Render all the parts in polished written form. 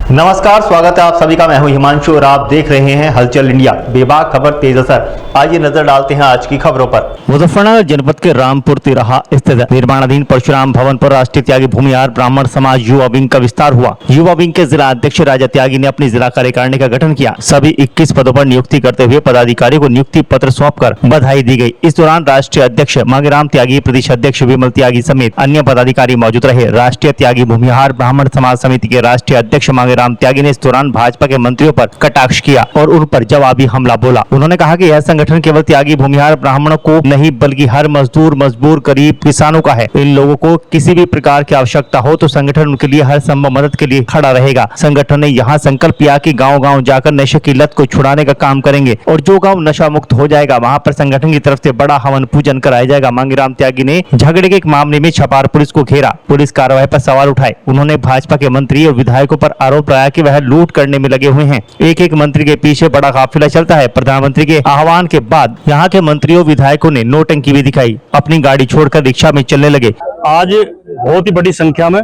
नमस्कार, स्वागत है आप सभी का। मैं हूं हिमांशु और आप देख रहे हैं हलचल इंडिया। बेबाक खबर तेज असर। आइए नजर डालते हैं आज की खबरों पर। मुजफ्फरनगर जनपद के रामपुर तिराहा स्थित निर्माणाधीन परशुराम भवन पर राष्ट्रीय त्यागी भूमिहार ब्राह्मण समाज युवा विंग का विस्तार हुआ। युवा विंग के जिला अध्यक्ष राजा त्यागी ने अपनी जिला कार्यकारिणी का गठन किया। सभी 21 पदों पर नियुक्ति करते हुए पदाधिकारी को नियुक्ति पत्र सौंपकर बधाई दी गई। इस दौरान राष्ट्रीय अध्यक्ष मांगेराम त्यागी, प्रदेश अध्यक्ष विमल त्यागी समेत अन्य पदाधिकारी मौजूद रहे। राष्ट्रीय त्यागी भूमिहार ब्राह्मण समाज समिति के राष्ट्रीय अध्यक्ष मांगेराम त्यागी ने इस दौरान भाजपा के मंत्रियों पर कटाक्ष किया और उन पर जवाबी हमला बोला। उन्होंने कहा कि यह संगठन केवल त्यागी भूमिहार ब्राह्मणों को नहीं बल्कि हर मजदूर, मजबूर, गरीब, किसानों का है। इन लोगों को किसी भी प्रकार की आवश्यकता हो तो संगठन उनके लिए हर संभव मदद के लिए खड़ा रहेगा। संगठन ने यहाँ संकल्प किया कि गाँव-गाँव जाकर नशे की लत को छुड़ाने का काम करेंगे और जो गाँव नशा मुक्त हो जाएगा वहाँ पर संगठन की तरफ से बड़ा हवन पूजन कराया जाएगा। मांगेराम त्यागी ने झगड़े के एक मामले में छपार पुलिस को घेरा, पुलिस कार्रवाई पर सवाल उठाए। उन्होंने भाजपा के मंत्री और विधायकों पर आरोप लगाया कि वह लूट करने में लगे हुए हैं। एक एक मंत्री के पीछे बड़ा काफिला चलता है। प्रधानमंत्री के आह्वान के बाद यहाँ के मंत्रियों विधायकों ने नोटंकी भी दिखाई, अपनी गाड़ी छोड़कर रिक्शा में चलने लगे। आज बहुत ही बड़ी संख्या में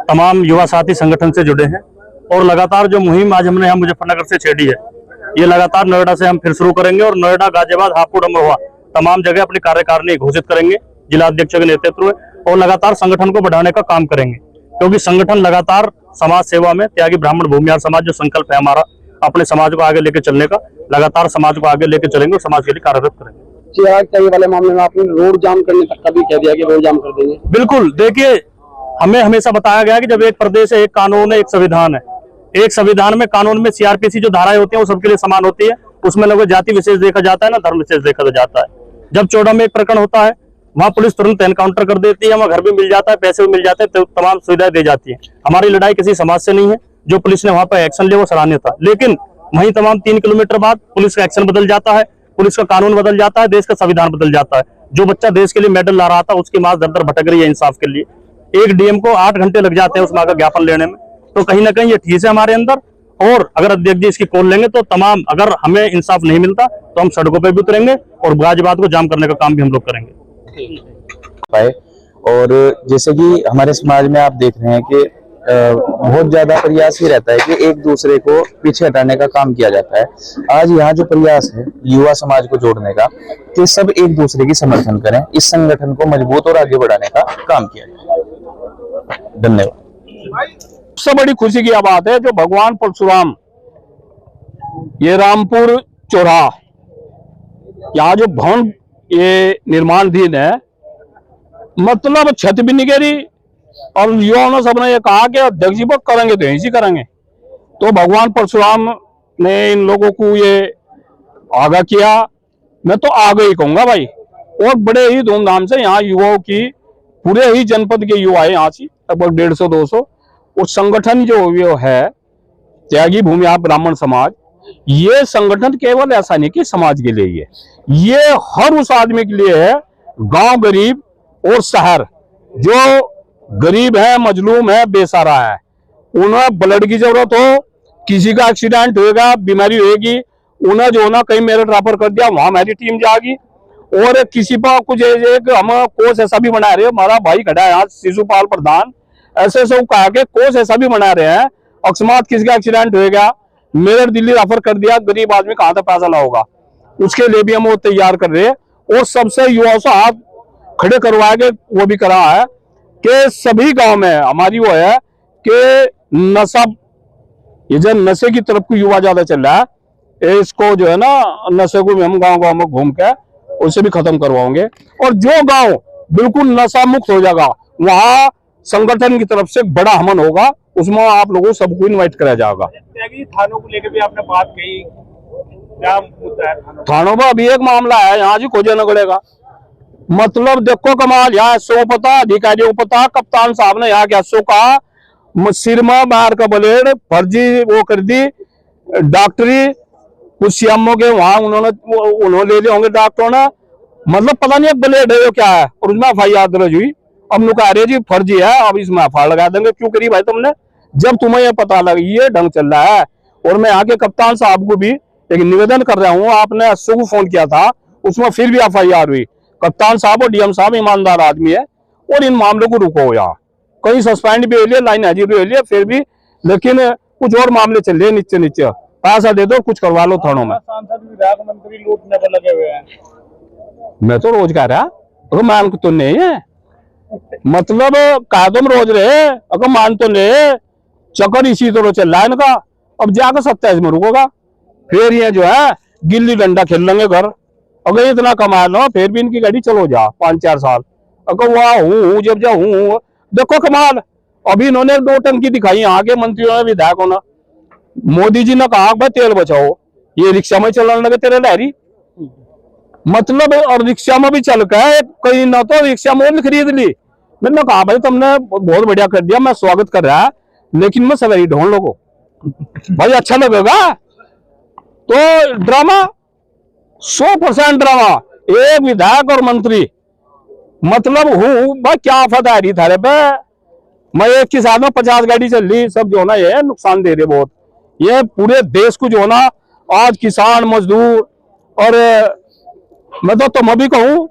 तमाम युवा साथी संगठन से जुड़े हैं और लगातार जो मुहिम आज हमने यहाँ मुजफ्फरनगर से छेड़ी है, ये लगातार नोएडा से हम फिर शुरू करेंगे और नोएडा, गाजियाबाद, हापुड़, अमरोहा तमाम जगह अपनी कार्यकारिणी घोषित करेंगे जिला अध्यक्ष के नेतृत्व में और लगातार संगठन को बढ़ाने का काम करेंगे, क्योंकि संगठन लगातार समाज सेवा में त्यागी ब्राह्मण भूमिहार समाज जो संकल्प है हमारा अपने समाज को आगे लेके चलने का, लगातार समाज को आगे लेके चलेंगे और समाज के लिए कार्यरत करेंगे। चिराग त्यागी वाले मामले में आपने रोड जाम करने तक का भी कह दिया कि रोड जाम कर देंगे। बिल्कुल, देखिए हमें हमेशा बताया गया कि जब एक प्रदेश है, एक कानून है, एक संविधान है, एक संविधान में कानून में सीआरपीसी जो धाराएं होती है वो सबके लिए समान होती है। उसमें न कोई जाति विशेष देखा जाता है ना धर्म विशेष देखा जाता है। जब चौड़ा में एक प्रकरण होता है वहाँ पुलिस तुरंत एनकाउंटर कर देती है, वहाँ घर भी मिल जाता है, पैसे भी मिल जाते हैं, तो तमाम सुविधाएं दी जाती है। हमारी लड़ाई किसी समाज से नहीं है। जो पुलिस ने वहाँ पर एक्शन लिया वो सराहनीय था, लेकिन वहीं तमाम 3 किलोमीटर बाद पुलिस का एक्शन बदल जाता है, पुलिस का कानून बदल जाता है, देश का संविधान बदल जाता है। जो बच्चा देश के लिए मेडल ला रहा था उसकी मां दर दर भटक रही है इंसाफ के लिए। एक डीएम को 8 घंटे लग जाते हैं उस मां का ज्ञापन लेने में, तो कहीं ना कहीं ये ठेस है हमारे अंदर। और अगर अध्यक्ष जी इसकी कॉल लेंगे तो तमाम, अगर हमें इंसाफ नहीं मिलता तो हम सड़कों पर भी उतरेंगे और गाजियाबाद को जाम करने का काम भी हम लोग करेंगे। और जैसे कि हमारे समाज में आप देख रहे हैं कि बहुत ज्यादा प्रयास ही रहता है कि एक दूसरे को पीछे हटाने का काम किया जाता है। आज यहाँ जो प्रयास है युवा समाज को जोड़ने का कि सब एक दूसरे की समर्थन करें, इस संगठन को मजबूत और आगे बढ़ाने का काम किया जाए। धन्यवाद। सबसे बड़ी खुशी की बात है जो भगवान परशुराम ये रामपुर चौराहा यहाँ जो भवन ये निर्माणाधीन है, मतलब छत भी नहीं गिरी और युवाओं ने सबने ये कहा कि अध्यक्ष जी को करेंगे तो यहीं से करेंगे। तो भगवान परशुराम ने इन लोगों को ये आगाह किया, मैं तो आगे ही कहूंगा भाई। और बड़े ही धूमधाम से यहाँ युवाओं की, पूरे ही जनपद के युवा है यहाँ से लगभग 150-200। और संगठन जो है त्यागी भूमिहार ब्राह्मण समाज, ये संगठन केवल ऐसा नहीं कि समाज के लिए ये हर उस आदमी के लिए है, गांव गरीब और शहर जो गरीब है, मजलूम है, बेसहारा है, उन्हें ब्लड की जरूरत हो, किसी का एक्सीडेंट होगा, बीमारी होगी, उन्हें जो ना कहीं मेरिट रेफर कर दिया वहां हमारी टीम जाएगी। और किसी पर कुछ एक हम कोर्स ऐसा भी बना रहे हैं, हमारा भाई खड़ा है यहाँ शिशुपाल प्रधान, ऐसे सब कहा के कोर्स ऐसा भी बना रहे हैं, अकस्मात किसी का एक्सीडेंट हो गया, मेरिट दिल्ली रेफर कर दिया, गरीब आदमी कहाँ तक पैसा लाओगा, उसके लिए भी हम वो तैयार कर रहे हैं। और सबसे युवाओं से हाथ खड़े करवा के वो भी करा है कि सभी गांव में हमारी वो है कि नशा, ये जो नशे की तरफ को युवा ज्यादा चल रहा है, इसको जो है ना नशे को भी हम गांव-गांव में घूम के उसे भी खत्म करवाओगे। और जो गांव बिल्कुल नशा मुक्त हो जाएगा वहां संगठन की तरफ से बड़ा हमन होगा, उसमें आप लोगों सबको इन्वाइट कराया जाएगा। थानों को लेकर भी आपने बात कही, क्या मुद्दा है थानों पर अभी एक मामला है यहाँ जी खोजना पड़ेगा। मतलब देखो कमाल, यहाँ एसओ पता, अधिकारियों को पता, कप्तान साहब ने यहाँ के एसओ का सिर में बाहर का ब्लेड फर्जी वो कर दी, डॉक्टरी कुछ सीएमओ के वहां उन्होंने ले लिए होंगे डॉक्टरों ने, मतलब पता नहीं ब्लेड है वो क्या है, और उसमें एफआईआर दर्ज हुई। अब नुका रहे जी फर्जी है, अब इसमें एफआईआर लगा देंगे। क्यों करी भाई तुमने, जब तुम्हें ये पता लगा ये ढंग चल रहा है। और मैं यहाँ के कप्तान साहब को भी एक निवेदन कर रहा हूँ, आपने एसओ को फोन किया था, उसमें फिर भी एफआईआर हुई। कप्तान साहब और डीएम साहब ईमानदार आदमी है और इन मामलों को रुको। यहाँ कहीं सस्पेंड भी हो लिया, लाइन हाजिर भी हो लिया, फिर भी, लेकिन कुछ और मामले चल रहे नीचे नीचे, पैसा दे दो कुछ करवा लो थानों में। सांसद विधायक मंत्री लूटने पर लगे हुए हैं। मैं तो रोज कह रहा तो मान तो नहीं है, मतलब कहा तुम रोज रहे अगर मान तो ले, चक्कर इसी तरह चल रहा है इनका। अब जाकर 27 में रुकोगा, फिर ये जो है गिल्ली डंडा खेल लेंगे घर। अगर इतना कमा लो फिर भी इनकी गाड़ी चलो जा 5-4 साल, अगर वहां हूँ जब जा हूँ। देखो कमाल, अभी इन्होंने 2 टंकी दिखाई यहाँ के मंत्रियों ने विधायकों ने। मोदी जी ने कहा भाई तेल बचाओ, ये रिक्शा में चलाने लगे तेरे लहरी, मतलब और रिक्शा में भी चल के कहीं ना तो रिक्शा में खरीद ली। मैंने कहा भाई तुमने बहुत बढ़िया कर दिया, मैं स्वागत कर रहा, लेकिन मैं सवेरी ढूंढ लोगो भाई अच्छा लगेगा। तो ड्रामा 100% ड्रामा, एक विधायक और मंत्री, मतलब हूँ भाई क्या आफत आ रही थारे पे। मैं एक के साथ में 50 गाड़ी चल रही, सब जो ना ये नुकसान दे रहे बहुत, ये पूरे देश को जो ना आज किसान मजदूर और मैं तो तुम भी कहूँ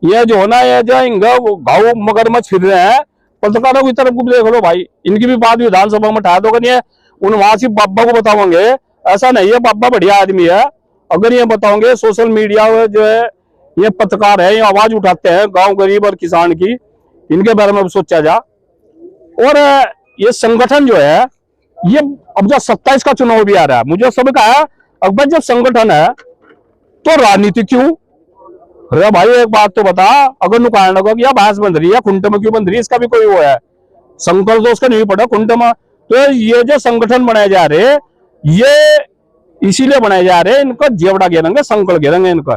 ये जो ना ये जो गाँव मगरमच्छ फिर रहे हैं, पत्रकारों की तरफ को देख लो भाई, इनकी भी बात विधानसभा में उठा दोगे, नहीं उन वहां से बाबा को बताओगे, ऐसा नहीं है बाबा बढ़िया आदमी है। अगर ये बताओगे सोशल मीडिया जो है ये पत्रकार है, ये आवाज उठाते हैं गांव गरीब और किसान की, इनके बारे में भी सोचा जा। और ये संगठन जो है ये अब जो 27 का चुनाव भी आ रहा है, मुझे सब कहा अकबर जब संगठन है तो राजनीति क्यों? अरे भाई एक बात तो बता, अगर नुकान लगा या भैंस बंध रही है खुंट में क्यों बंध रही है, इसका भी कोई वो है संकल्प तो उसका नहीं पड़ा खुंट में। तो ये जो संगठन बनाए जा रहे ये इसीलिए बनाए जा रहे हैं, इनका जेवड़ा गिरेंगे संकल्प गिरेंगे इनका।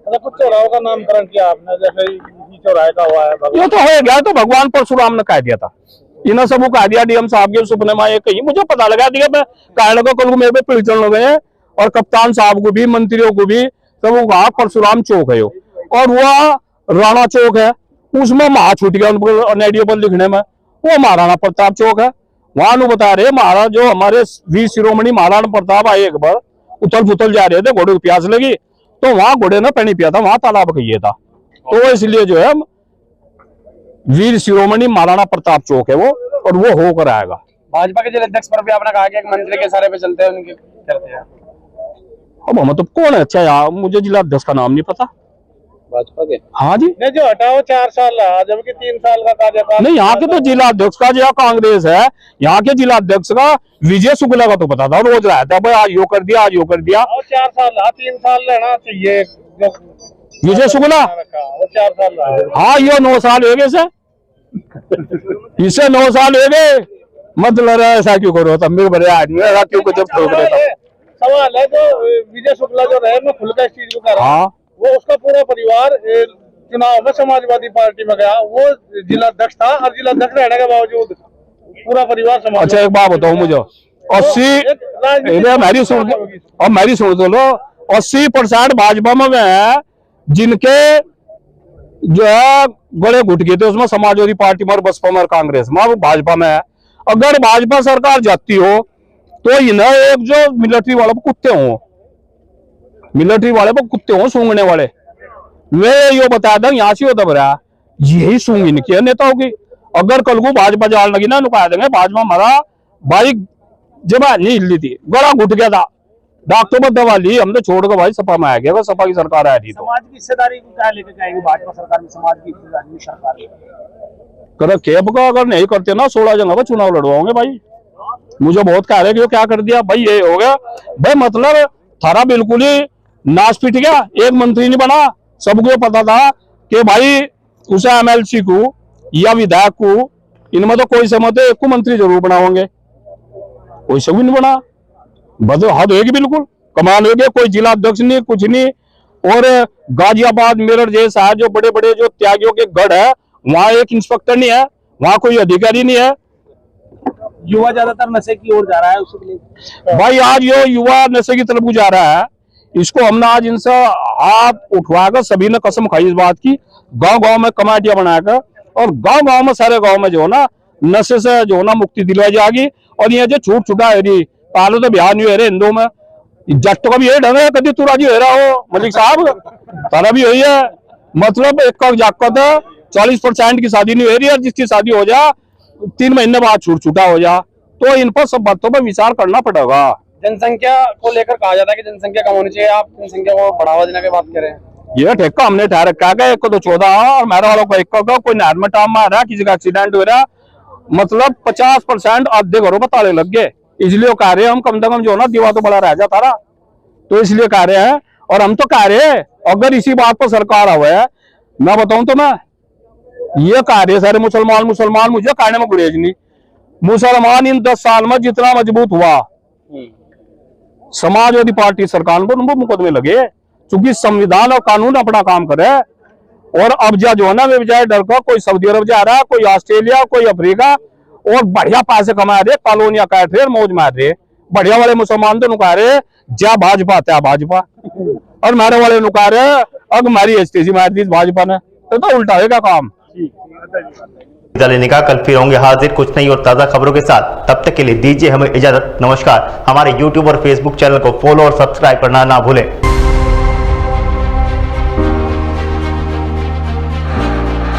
मतलब कुछ चौराहों का नामकरण किया आपने, जैसे चौराहे का हुआ है ये तो हो गया, तो भगवान परशुराम ने कह दिया था, इन्हें सब कह दिया डीएम साहब के सुपने में ये कहीं मुझे पता लगा दिया, मैं कह लगा कल मेरे पे पिलचन हो गए और कप्तान साहब को भी मंत्रियों को भी सब कहा परशुराम चौक है और वह राणा चौक है, उसमें महा छूट गया उनको नेडियो पर लिखने में, वो महाराणा प्रताप चौक है। वहां नु बता रहे महाराज जो हमारे वीर शिरोमणि महाराणा प्रताप आए, एक बार उथल फुथल जा रहे थे, घोड़े को प्यास लगी तो वहां घोड़े ने पानी पिया था, वहां तालाब कहिए था, तो इसलिए जो है वीर शिरोमणि महाराणा प्रताप चौक है वो, और वो होकर आएगा। भाजपा के जिला अध्यक्ष पर भी आपने कहा कि एक मंत्री के सारे पे चलते हैं, उनके करते हैं। अब हम तो कौन है अच्छा यार, मुझे जिला अध्यक्ष का नाम नहीं पता भाजपा के। हाँ जी नहीं, जो हटाओ 4 साल रहा, जबकि 3 साल का कार्यकाल। नहीं, यहाँ के तो जिला अध्यक्ष का जो कांग्रेस है, यहाँ के जिला अध्यक्ष का विजय शुक्ला का तो पता था, रोज रहता है भाई आज यो कर दिया आज यो कर दिया। 4 साल रहा, 3 साल रहना चाहिए जो विजय शुक्ला, वो 4 साल रहा। हाँ ये 9 साल हो गए से, इसे 9 साल हो गए, मतलब ऐसा क्यों करो तब भी बड़े आदमी ऐसा क्यों को जब ठोक देता। सवाल है जो विजय शुक्ला जो रहे, मैं खुलकर इस चीज को कह रहा हूँ, वो उसका पूरा परिवार चुनाव में समाजवादी पार्टी में गया, वो जिला अध्यक्ष था और जिला अध्यक्ष रहने के बावजूद पूरा परिवार समाज। अच्छा एक बात बताओ मुझे, 80 मेरी सुन दो लो, 80% भाजपा में है जिनके जो है गले घुट गए थे, उसमें समाजवादी पार्टी में, बसपा में, कांग्रेस में, भाजपा में है। अगर भाजपा सरकार जाती हो तो इन्हें एक जो मिलिट्री वाले को कुत्ते हो, मिलिट्री वाले को कुत्ते हो सूंघने वाले, वे यो बता दें यहाँ से हो दब रहा, यही सूंघ इनकी नेताओं की। अगर कल को भाजपा जान लगी ना, नुका देंगे भाजपा हमारा भाई जब नहीं हिलती थी, गला घुट गया था, डॉक्टर पर दवा ली, हमने छोड़ कर भाई सपा में आ गया, सपा की सरकार आ रही। समाज की हिस्सेदारी को क्या लेके जाएगी भाजपा सरकार में, समाज की हिस्सेदारी सरकार कर केब का अगर नहीं करते ना 16 जगह पर चुनाव लड़वाओगे भाई। मुझे बहुत कह रहे कि क्या कर दिया भाई, ये हो गया भाई, मतलब थारा बिल्कुल ही नाश पिट गया, एक मंत्री नहीं बना। सबको पता था कि भाई उसे एमएलसी को या विधायक को, इनमें तो कोई समझते एक को मंत्री जरूर बनाओगे, कोई सब नहीं बना, बस हद होगी बिल्कुल, कमाल हो गया, कोई जिला अध्यक्ष नहीं कुछ नहीं। और गाजियाबाद मेरठ जैसा जो बड़े बड़े जो त्यागियों के गढ़ है, वहां एक इंस्पेक्टर नहीं है, वहां कोई अधिकारी नहीं है। युवा ज्यादातर नशे की ओर जा रहा है, उसके लिए भाई आज ये युवा नशे की तरफ जा रहा है, इसको हमने आज इनसे हाथ उठवाकर सभी ने कसम खाई इस बात की, गांव गांव में कमेटियां बनाकर और गांव गांव में सारे गांव में जो है ना नशे से जो है ना मुक्ति दिलवाई जाएगी। और ये जो छूट छुटा है रही, पहले तो बिहार नहीं हो रहे हिंदू में, जट का भी यही ढंग है, कभी तू राजी हो रहा हो मलिक साहब, तारा भी यही है, मतलब एक का जाकत है 40% की शादी नहीं हो रही है, जिसकी शादी हो जा 3 महीने बाद छूट छूटा हो जा, तो इन पर सब बातों पर विचार करना पड़ेगा। जनसंख्या को लेकर कहा जाता है कि जनसंख्या कम होनी चाहिए, आप जनसंख्या को बढ़ावा देने की बात करें। ये ठेका हमने ठहर रखा है, एक को तो 14 और मेरे वालों को 1 को, कोई नहर में टाप मार रहा, किसी का एक्सीडेंट हो रहा, मतलब 50% आधे घरों पर ताले लग गए। इसलिए कह रहे हैं हम कम से कम जो ना दीवा तो बड़ा रह जाता रहा, तो इसलिए कह रहे हैं। और हम तो कह रहे हैं अगर इसी बात पर सरकार हुआ है, मैं बताऊं तो मैं ये कह रहे सारे मुसलमान मुझे कहने में गुरेज नहीं। मुसलमान इन 10 साल में जितना मजबूत हुआ, समाजवादी पार्टी सरकार को मुकदमे लगे, क्योंकि संविधान और कानून अपना काम करे। और अब जो है ना वे बजाय डर का कोई सऊदी अरब जा रहा है, कोई ऑस्ट्रेलिया, कोई अफ्रीका, और बढ़िया पैसे कमा रहे, कॉलोनियां काट रहे, मौज मार रहे। बढ़िया वाले मुसलमान तो नुका रहे जा भाजपा त्या भाजपा, और मेरे वाले नुका रहे अब हमारी एसटीसी मार दी भाजपा ने, तो उल्टा होगा काम। विदा लेने का कल फिर होंगे हाजिर कुछ नई और ताज़ा खबरों के साथ। तब तक के लिए दीजिए हमें इजाजत। नमस्कार। हमारे YouTube और Facebook चैनल को फॉलो और सब्सक्राइब करना ना भूलें।